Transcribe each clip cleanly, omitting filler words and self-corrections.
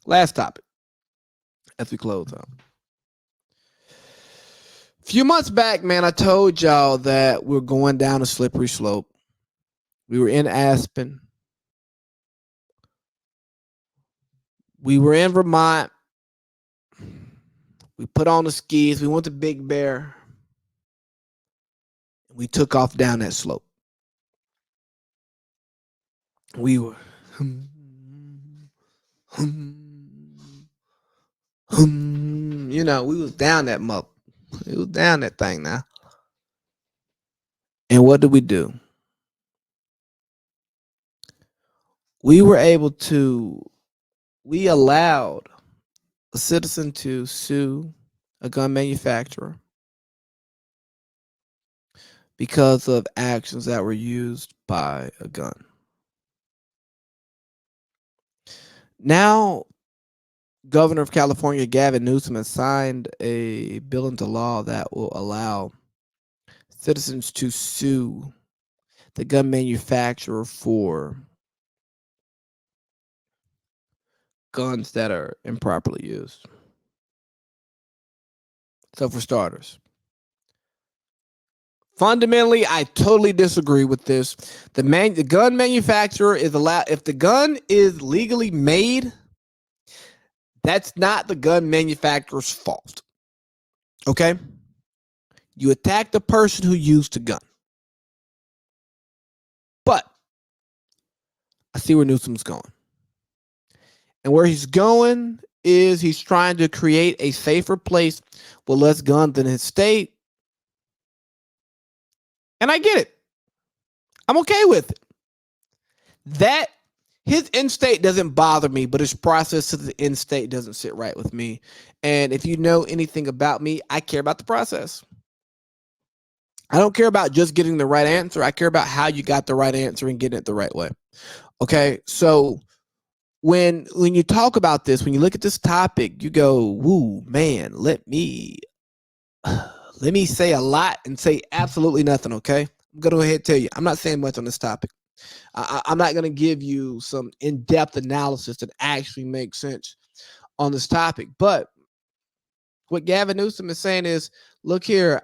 Last topic as we close out. A few months back, man, I told y'all that we're going down a slippery slope. We were in Aspen. We were in Vermont. We put on the skis. We went to Big Bear. We took off down that slope. We were, we was down that muck. It was down that thing now. And what did we do? We were able to, we allowed a citizen to sue a gun manufacturer because of actions that were used by a gun. Now, Governor of California Gavin Newsom has signed a bill into law that will allow citizens to sue the gun manufacturer for guns that are improperly used. So, for starters, fundamentally, I totally disagree with this. The gun manufacturer is allowed, if the gun is legally made, that's not the gun manufacturer's fault. Okay? You attack the person who used the gun. But I see where Newsom's going. And where he's going is he's trying to create a safer place with less guns in his state. And I get it. I'm okay with it. That his in-state doesn't bother me, but his process to the in-state doesn't sit right with me. And if you know anything about me, I care about the process. I don't care about just getting the right answer. I care about how you got the right answer and getting it the right way. Okay, so when you talk about this, when you look at this topic, you go, "Woo, man, let me say a lot and say absolutely nothing." Okay, I'm gonna go ahead and tell you, I'm not saying much on this topic. I'm not gonna give you some in-depth analysis that actually makes sense on this topic. But what Gavin Newsom is saying is, look here,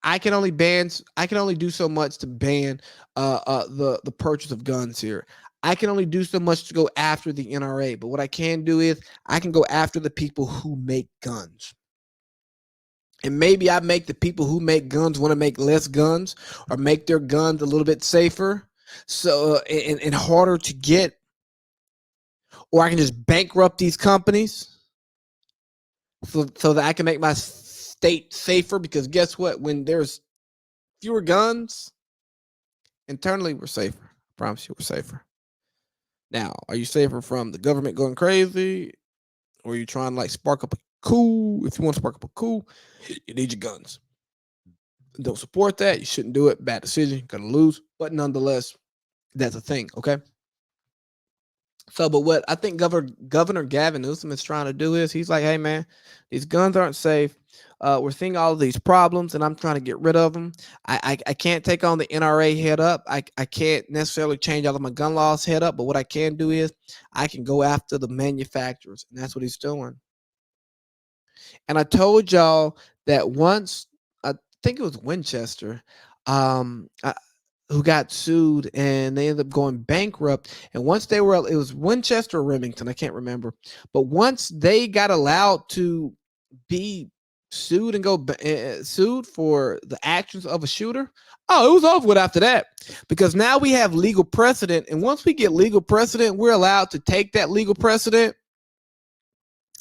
I can only do so much to ban the purchase of guns here. I can only do so much to go after the NRA, but what I can do is I can go after the people who make guns. And maybe I make the people who make guns want to make less guns or make their guns a little bit safer, so and harder to get, or I can just bankrupt these companies so that I can make my state safer. Because guess what? When there's fewer guns, internally we're safer. I promise you, we're safer. Now, are you safer from the government going crazy, or are you trying to like spark up a coup? If you want to spark up a coup, you need your guns. Don't support that. You shouldn't do it. Bad decision. You're gonna lose. But nonetheless, that's a thing. Okay. So, but what I think Governor Gavin Newsom is trying to do is he's like, hey man, these guns aren't safe. We're seeing all of these problems, and I'm trying to get rid of them. I can't take on the NRA head up. I can't necessarily change all of my gun laws head up, but what I can do is I can go after the manufacturers, and that's what he's doing. And I told y'all that once, I think it was Winchester, um, I, who got sued and they ended up going bankrupt. And once they were, it was Winchester or Remington, I can't remember. But once they got allowed to be sued and go sued for the actions of a shooter, oh, it was over with after that. Because now we have legal precedent. And once we get legal precedent, we're allowed to take that legal precedent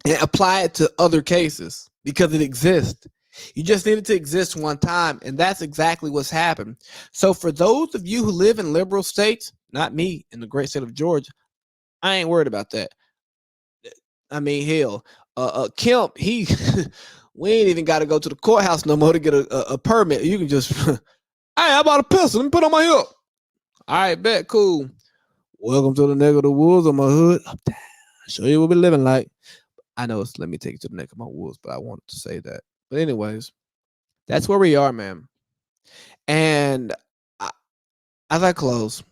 and apply it to other cases because it exists. You just need it to exist one time, and that's exactly what's happened. So for those of you who live in liberal states, not me in the great state of Georgia, I ain't worried about that. I mean, hell, Kemp, he we ain't even got to go to the courthouse no more to get a permit. You can just, hey, I bought a pistol. Let me put it on my hip. All right, bet, cool. Welcome to the neck of the woods on my hood. Show you what we living like. I know it's let me take it to the neck of my woods, but I wanted to say that. But anyways, that's where we are, man. And as I close,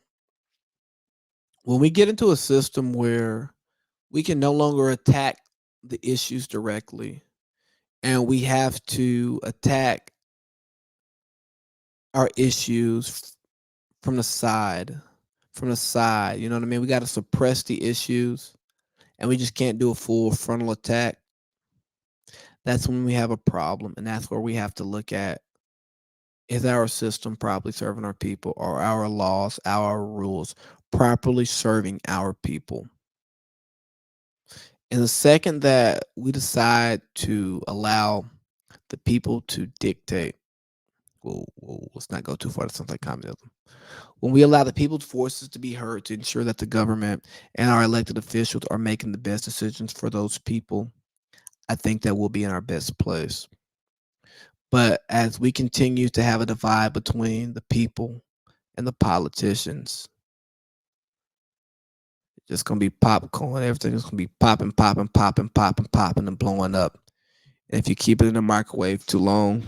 when we get into a system where We can no longer attack the issues directly, and we have to attack our issues from the side. From the side, you know what I mean? We got to suppress the issues, and we just can't do a full frontal attack. That's when we have a problem, and that's where we have to look at, is our system properly serving our people? Are our laws, our rules properly serving our people? And the second that we decide to allow the people to dictate, whoa, let's not go too far to something like communism. When we allow the people's voices to be heard to ensure that the government and our elected officials are making the best decisions for those people, I think that we'll be in our best place. But as we continue to have a divide between the people and the politicians, it's just gonna be popcorn. Everything is gonna be popping, popping, popping, popping, popping, and blowing up. And if you keep it in the microwave too long,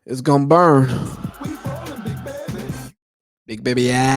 it's gonna burn. Big baby, yeah.